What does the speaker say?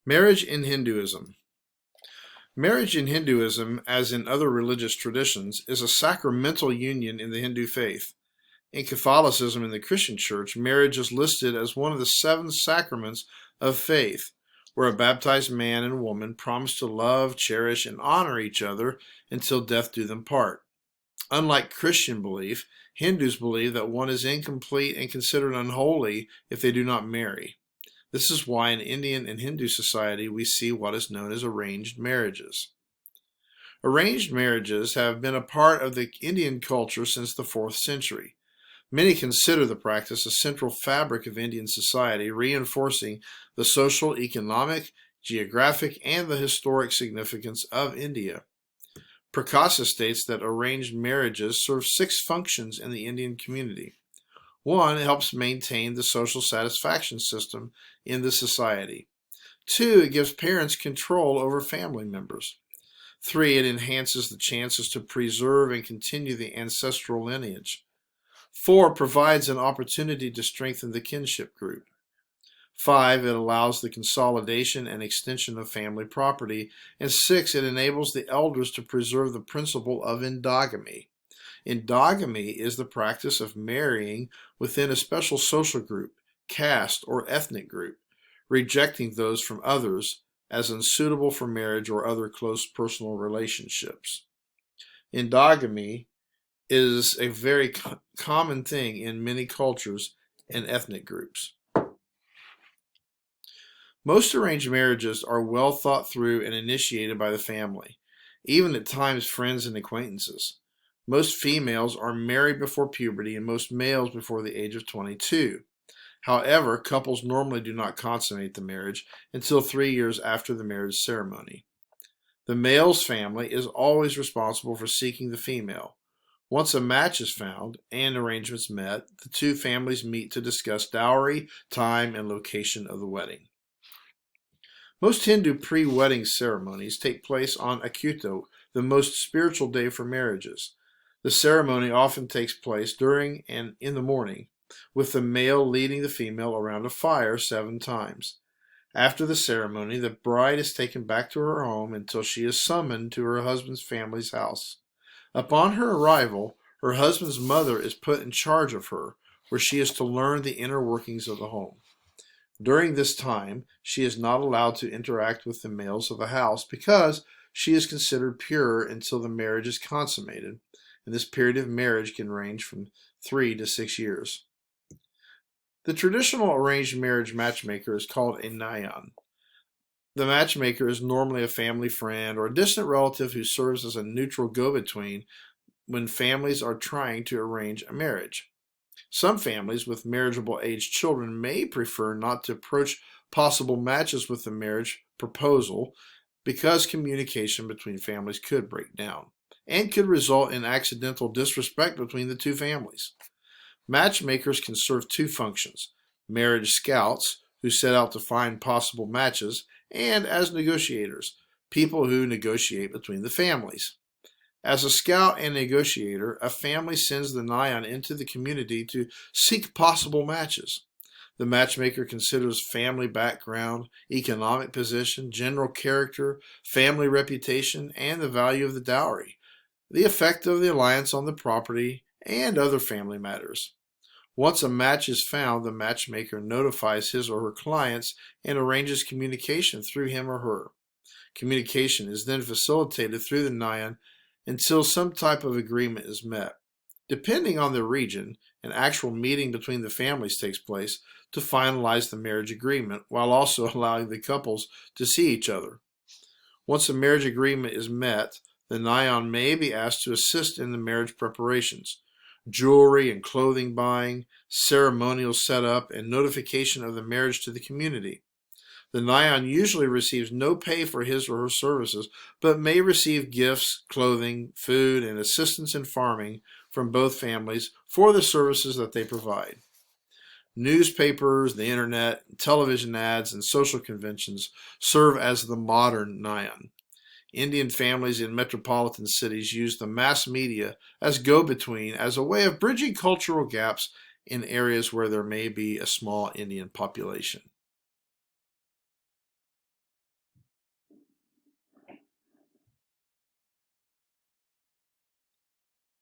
Marriage in Hinduism. Marriage in Hinduism, as in other religious traditions, is a sacramental union in the Hindu faith. In Catholicism and the Christian Church, marriage is listed as one of the seven sacraments of faith, where a baptized man and woman promise to love, cherish, and honor each other until death do them part. Unlike Christian belief, Hindus believe that one is incomplete and considered unholy if they do not marry. This is why in Indian and Hindu society we see what is known as arranged marriages. Arranged marriages have been a part of the Indian culture since the 4th century. Many consider the practice a central fabric of Indian society, reinforcing the social, economic, geographic, and the historic significance of India. Prakasa states that arranged marriages serve 6 functions in the Indian community. 1, it helps maintain the social satisfaction system in the society. 2, it gives parents control over family members. 3, it enhances the chances to preserve and continue the ancestral lineage. 4, provides an opportunity to strengthen the kinship group. 5, it allows the consolidation and extension of family property. And 6, it enables the elders to preserve the principle of endogamy. Endogamy is the practice of marrying within a special social group, caste, or ethnic group, rejecting those from others as unsuitable for marriage or other close personal relationships. Endogamy is a very common thing in many cultures and ethnic groups. Most arranged marriages are well thought through and initiated by the family, even at times friends and acquaintances. Most females are married before puberty and most males before the age of 22. However, couples normally do not consummate the marriage until 3 years after the marriage ceremony. The male's family is always responsible for seeking the female. Once a match is found and arrangements met, the two families meet to discuss dowry, time, and location of the wedding. Most Hindu pre-wedding ceremonies take place on Akuto, the most spiritual day for marriages. The ceremony often takes place during and in the morning, with the male leading the female around a fire 7 times. After the ceremony, the bride is taken back to her home until she is summoned to her husband's family's house. Upon her arrival, her husband's mother is put in charge of her, where she is to learn the inner workings of the home. During this time, she is not allowed to interact with the males of the house because she is considered pure until the marriage is consummated, and this period of marriage can range from 3 to 6 years. The traditional arranged marriage matchmaker is called a Nayan. The matchmaker is normally a family friend or a distant relative who serves as a neutral go-between when families are trying to arrange a marriage. Some families with marriageable age children may prefer not to approach possible matches with the marriage proposal because communication between families could break down and could result in accidental disrespect between the two families. Matchmakers can serve 2 functions: marriage scouts, who set out to find possible matches, and as negotiators, people who negotiate between the families. As a scout and negotiator, a family sends the Nayan into the community to seek possible matches. The matchmaker considers family background, economic position, general character, family reputation, and the value of the dowry, the effect of the alliance on the property, and other family matters. Once a match is found, the matchmaker notifies his or her clients and arranges communication through him or her. Communication is then facilitated through the Nayan until some type of agreement is met. Depending on the region, an actual meeting between the families takes place to finalize the marriage agreement, while also allowing the couples to see each other. Once a marriage agreement is met, the Nayan may be asked to assist in the marriage preparations, jewelry and clothing buying, ceremonial setup, and notification of the marriage to the community. The Nayan usually receives no pay for his or her services, but may receive gifts, clothing, food, and assistance in farming from both families for the services that they provide. Newspapers, the internet, television ads, and social conventions serve as the modern Nayan. Indian families in metropolitan cities use the mass media as go-between as a way of bridging cultural gaps in areas where there may be a small Indian population.